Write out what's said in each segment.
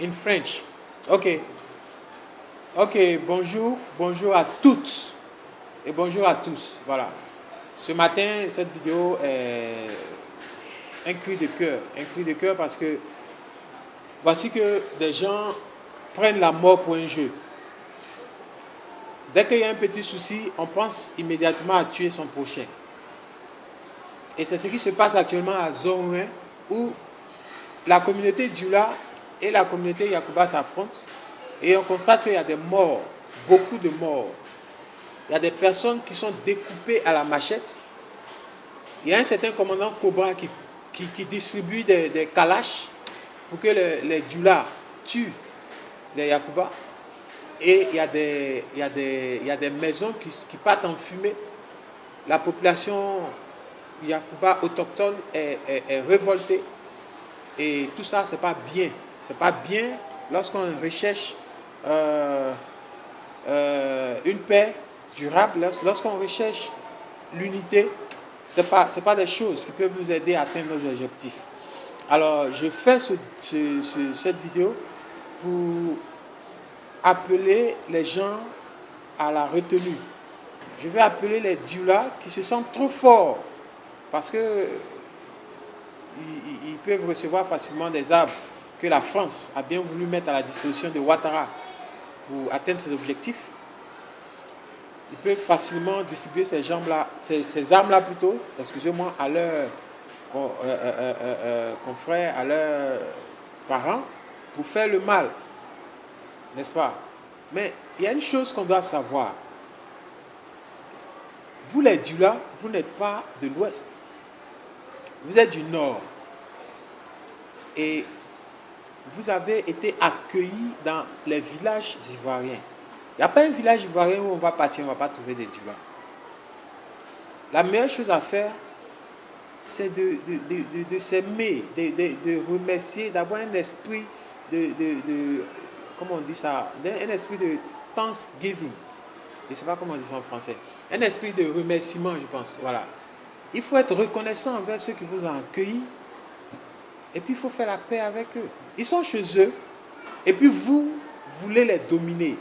in French. Ok. Ok, bonjour à toutes et bonjour à tous. Voilà. Ce matin, cette vidéo est un cri de cœur parce que voici que des gens prennent la mort pour un jeu. Dès qu'il y a un petit souci, on pense immédiatement à tuer son prochain. Et c'est ce qui se passe actuellement à Zone 1 où la communauté Dioula et la communauté Yakuba s'affrontent et on constate qu'il y a des morts, beaucoup de morts. Il y a des personnes qui sont découpées à la machette. Il y a un certain commandant Cobra qui distribue des kalash pour que les Dioula tuent les Yakuba. Et il y a des maisons qui partent en fumée. La population Yakuba autochtone est révoltée. Et tout ça, c'est pas bien. C'est pas bien lorsqu'on recherche une paix durable, lorsqu'on recherche l'unité. C'est pas des choses qui peuvent nous aider à atteindre nos objectifs. Alors, je fais cette vidéo pour appeler les gens à la retenue. Je vais appeler les Dioula qui se sentent trop forts parce que ils peuvent recevoir facilement des armes que la France a bien voulu mettre à la disposition de Ouattara pour atteindre ses objectifs. Ils peuvent facilement distribuer ces armes-là plutôt, excusez-moi, à leurs confrères, à leurs parents, pour faire le mal, n'est-ce pas? Mais il y a une chose qu'on doit savoir. Vous les Dioula, vous n'êtes pas de l'Ouest. Vous êtes du Nord. Et vous avez été accueillis dans les villages ivoiriens. Il n'y a pas un village ivoirien où on va partir, on ne va pas trouver des Dioula. La meilleure chose à faire, c'est de s'aimer, de remercier, d'avoir un esprit comment on dit ça, un esprit de thanksgiving. Je ne sais pas comment on dit ça en français. Un esprit de remerciement, je pense. Voilà. Il faut être reconnaissant envers ceux qui vous ont accueillis. Et puis il faut faire la paix avec eux. Ils sont chez eux. Et puis vous voulez les dominer.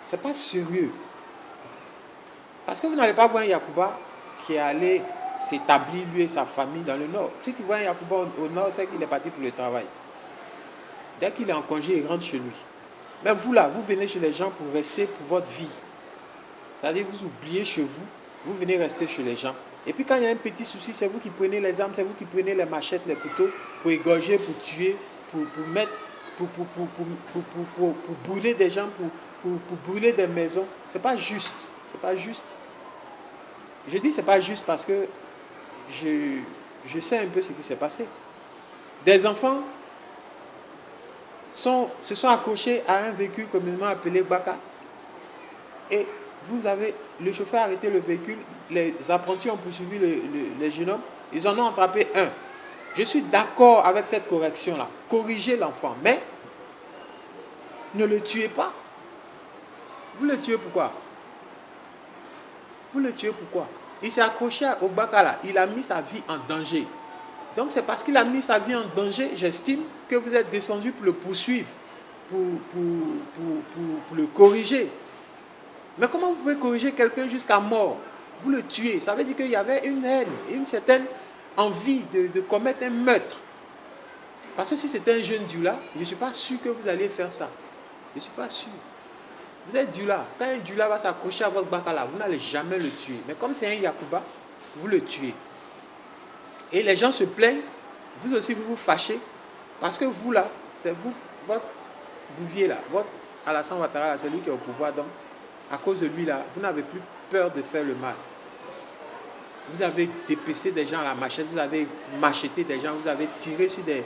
Ce n'est pas sérieux. Parce que vous n'allez pas voir un Yakuba qui est allé s'établir, lui et sa famille, dans le Nord. Ceux qui voient un Yakuba au Nord, c'est qu'il est parti pour le travail. Dès qu'il est en congé, il rentre chez lui. Mais vous là, vous venez chez les gens pour rester pour votre vie. C'est-à-dire vous oubliez chez vous, vous venez rester chez les gens. Et puis quand il y a un petit souci, c'est vous qui prenez les armes, c'est vous qui prenez les machettes, les couteaux, pour égorger, pour tuer, pour brûler des gens, pour brûler des maisons. C'est pas juste. C'est pas juste. Je dis c'est pas juste parce que je sais un peu ce qui s'est passé. Des enfants se sont accrochés à un véhicule communément appelé Baka. Et le chauffeur a arrêté le véhicule, les apprentis ont poursuivi les jeunes hommes, ils en ont attrapé un. Je suis d'accord avec cette correction-là. Corrigez l'enfant, mais ne le tuez pas. Vous le tuez pourquoi? Vous le tuez pourquoi? Il s'est accroché au Baka là, il a mis sa vie en danger. Donc c'est parce qu'il a mis sa vie en danger, j'estime, que vous êtes descendu pour le poursuivre, pour le corriger. Mais comment vous pouvez corriger quelqu'un jusqu'à mort? Vous le tuez. Ça veut dire qu'il y avait une haine, une certaine envie de commettre un meurtre. Parce que si c'était un jeune Dioula, je ne suis pas sûr que vous alliez faire ça. Je ne suis pas sûr. Vous êtes Dioula. Quand un Dioula va s'accrocher à votre Bakala, vous n'allez jamais le tuer. Mais comme c'est un Yakuba, vous le tuez. Et les gens se plaignent. Vous aussi, vous vous fâchez. Parce que vous là, c'est vous, votre Bouvier là, votre Alassane Ouattara là, c'est lui qui est au pouvoir. Donc, à cause de lui là, vous n'avez plus peur de faire le mal. Vous avez dépecé des gens à la machette, vous avez macheté des gens, vous avez tiré sur des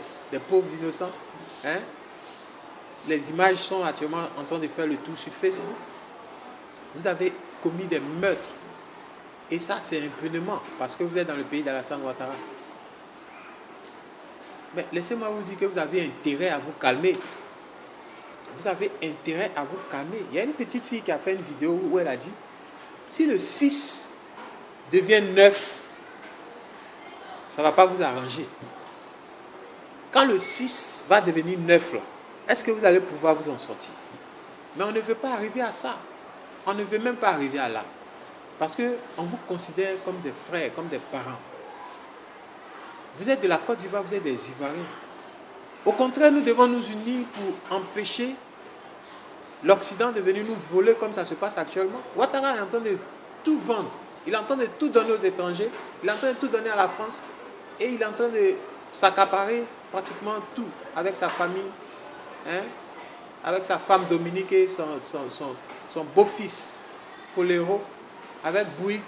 pauvres innocents. Hein? Les images sont actuellement en train de faire le tour sur Facebook. Vous avez commis des meurtres. Et ça, c'est impunément, parce que vous êtes dans le pays d'Alassane Ouattara. Mais laissez-moi vous dire que vous avez intérêt à vous calmer. Vous avez intérêt à vous calmer. Il y a une petite fille qui a fait une vidéo où elle a dit, si le 6 devient 9, ça ne va pas vous arranger. Quand le 6 va devenir 9, là, est-ce que vous allez pouvoir vous en sortir? Mais on ne veut pas arriver à ça. On ne veut même pas arriver à là. Parce qu'on vous considère comme des frères, comme des parents. Vous êtes de la Côte d'Ivoire, vous êtes des Ivoiriens. Au contraire, nous devons nous unir pour empêcher l'Occident de venir nous voler comme ça se passe actuellement. Ouattara est en train de tout vendre. Il est en train de tout donner aux étrangers. Il est en train de tout donner à la France. Et il est en train de s'accaparer pratiquement tout avec sa famille. Hein, avec sa femme Dominique et son beau-fils Folero. Avec Bouygues,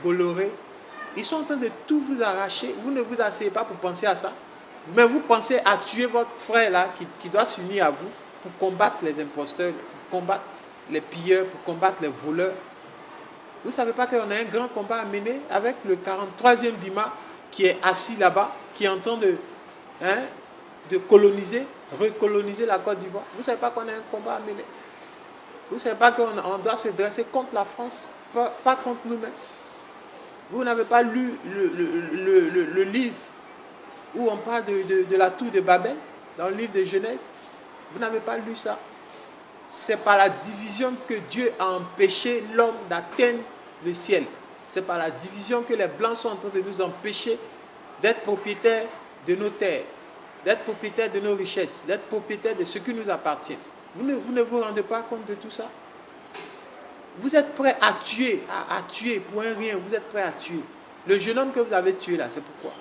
Bolloré. Ils sont en train de tout vous arracher. Vous ne vous asseyez pas pour penser à ça. Mais vous pensez à tuer votre frère là qui doit s'unir à vous pour combattre les imposteurs, pour combattre les pilleurs, pour combattre les voleurs. Vous ne savez pas qu'on a un grand combat à mener avec le 43e Bima qui est assis là-bas, qui est en train de coloniser, recoloniser la Côte d'Ivoire. Vous ne savez pas qu'on a un combat à mener. Vous ne savez pas qu'on doit se dresser contre la France, pas contre nous-mêmes. Vous n'avez pas lu le livre où on parle de la tour de Babel, dans le livre de Genèse. Vous n'avez pas lu ça. C'est par la division que Dieu a empêché l'homme d'atteindre le ciel. C'est par la division que les Blancs sont en train de nous empêcher d'être propriétaires de nos terres, d'être propriétaires de nos richesses, d'être propriétaires de ce qui nous appartient. Vous ne vous rendez pas compte de tout ça? Vous êtes prêts à tuer, à tuer pour un rien, vous êtes prêts à tuer. Le jeune homme que vous avez tué là, c'est pourquoi?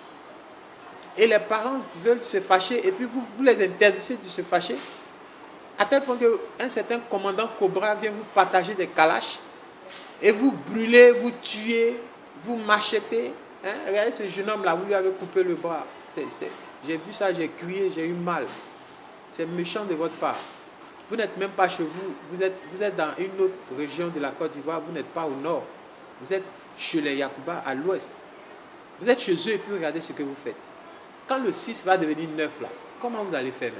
Et les parents veulent se fâcher et puis vous les interdisez de se fâcher, à tel point qu'un certain commandant Cobra vient vous partager des calaches et vous brûlez, vous tuez, vous machetez. Hein? Regardez ce jeune homme là, vous lui avez coupé le bras. J'ai vu ça, j'ai crié, j'ai eu mal. C'est méchant de votre part. Vous n'êtes même pas chez vous, vous êtes dans une autre région de la Côte d'Ivoire, vous n'êtes pas au nord. Vous êtes chez les Yacouba à l'ouest. Vous êtes chez eux et puis regardez ce que vous faites. Quand le 6 va devenir 9 là, comment vous allez faire?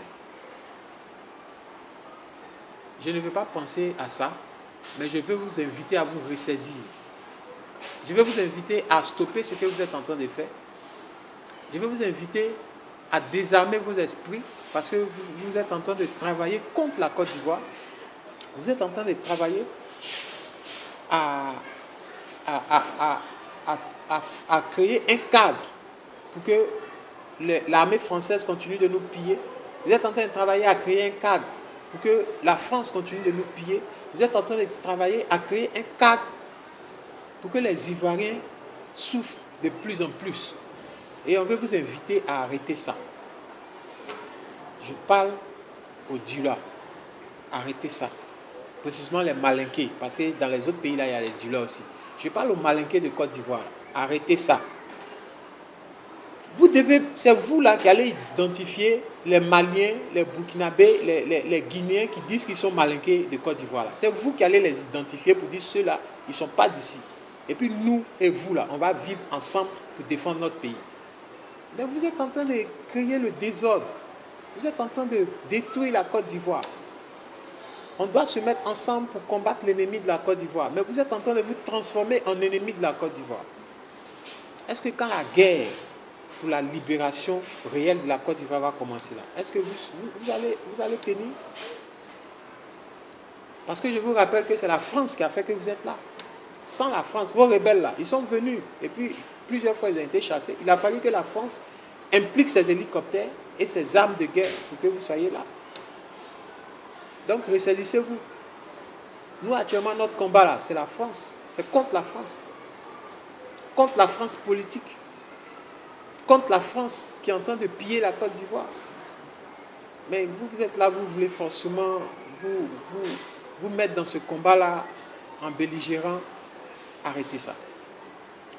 Je ne veux pas penser à ça, mais je veux vous inviter à vous ressaisir. Je veux vous inviter à stopper ce que vous êtes en train de faire. Je veux vous inviter à désarmer vos esprits parce que vous êtes en train de travailler contre la Côte d'Ivoire. Vous êtes en train de travailler à créer un cadre pour que l'armée française continue de nous piller. Vous êtes en train de travailler à créer un cadre pour que la France continue de nous piller. Vous êtes en train de travailler à créer un cadre pour que les Ivoiriens souffrent de plus en plus. Et on veut vous inviter à arrêter ça. Je parle aux Dula. Arrêtez ça. Précisément les Malinqués, parce que dans les autres pays là, il y a les Dula aussi. Je parle aux Malinqués de Côte d'Ivoire. Arrêtez ça. C'est vous là qui allez identifier les Maliens, les Burkinabés, les Guinéens qui disent qu'ils sont Malinqués de Côte d'Ivoire. C'est vous qui allez les identifier pour dire ceux-là, ils ne sont pas d'ici. Et puis nous et vous là, on va vivre ensemble pour défendre notre pays. Mais vous êtes en train de créer le désordre. Vous êtes en train de détruire la Côte d'Ivoire. On doit se mettre ensemble pour combattre l'ennemi de la Côte d'Ivoire. Mais vous êtes en train de vous transformer en ennemi de la Côte d'Ivoire. Est-ce que quand la guerre pour la libération réelle de la Côte d'Ivoire va commencer là, est-ce que vous allez tenir? Parce que je vous rappelle que c'est la France qui a fait que vous êtes là. Sans la France, vos rebelles là, ils sont venus et puis plusieurs fois ils ont été chassés. Il a fallu que la France implique ses hélicoptères et ses armes de guerre pour que vous soyez là. Donc ressaisissez-vous. Nous actuellement notre combat là, c'est la France. C'est contre la France. Contre la France politique. Contre la France qui est en train de piller la Côte d'Ivoire. Mais vous êtes là, vous voulez forcément vous mettre dans ce combat là en belligérant. Arrêtez ça.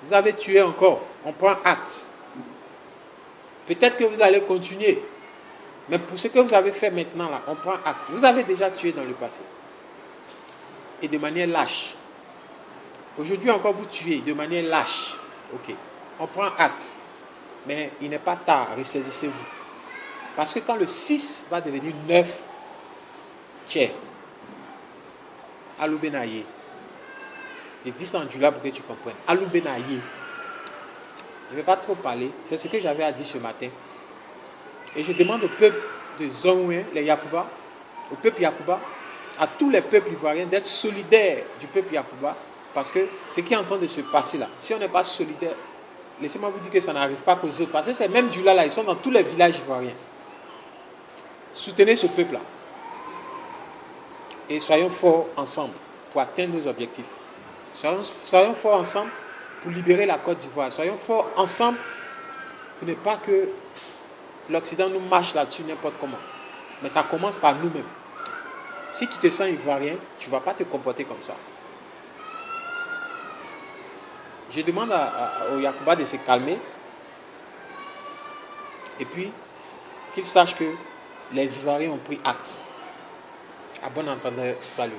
Vous avez tué encore. On prend acte. Peut-être que vous allez continuer. Mais pour ce que vous avez fait maintenant, là, on prend acte. Vous avez déjà tué dans le passé. Et de manière lâche. Aujourd'hui encore, vous tuez de manière lâche. Ok. On prend acte. Mais il n'est pas tard. Ressaisissez-vous. Parce que quand le 6 va devenir 9, tiens. Aloubenaye. Je dis ça en Djoula pour que tu comprennes. Aloubenaye. Je ne vais pas trop parler. C'est ce que j'avais à dire ce matin. Et je demande au peuple de Zongouin, les Yacouba, au peuple Yacouba, à tous les peuples ivoiriens, d'être solidaires du peuple Yacouba, parce que ce qui est en train de se passer là, si on n'est pas solidaire, laissez-moi vous dire que ça n'arrive pas qu'aux autres, parce que ces mêmes Dioula-là, ils sont dans tous les villages ivoiriens. Soutenez ce peuple-là. Et soyons forts ensemble pour atteindre nos objectifs. Soyons forts ensemble pour libérer la Côte d'Ivoire. Soyons forts ensemble pour ne pas que l'Occident nous marche là-dessus n'importe comment. Mais ça commence par nous-mêmes. Si tu te sens ivoirien, tu ne vas pas te comporter comme ça. Je demande au Yacouba de se calmer et puis qu'il sache que les Ivoiriens ont pris acte. À bon entendeur, salut.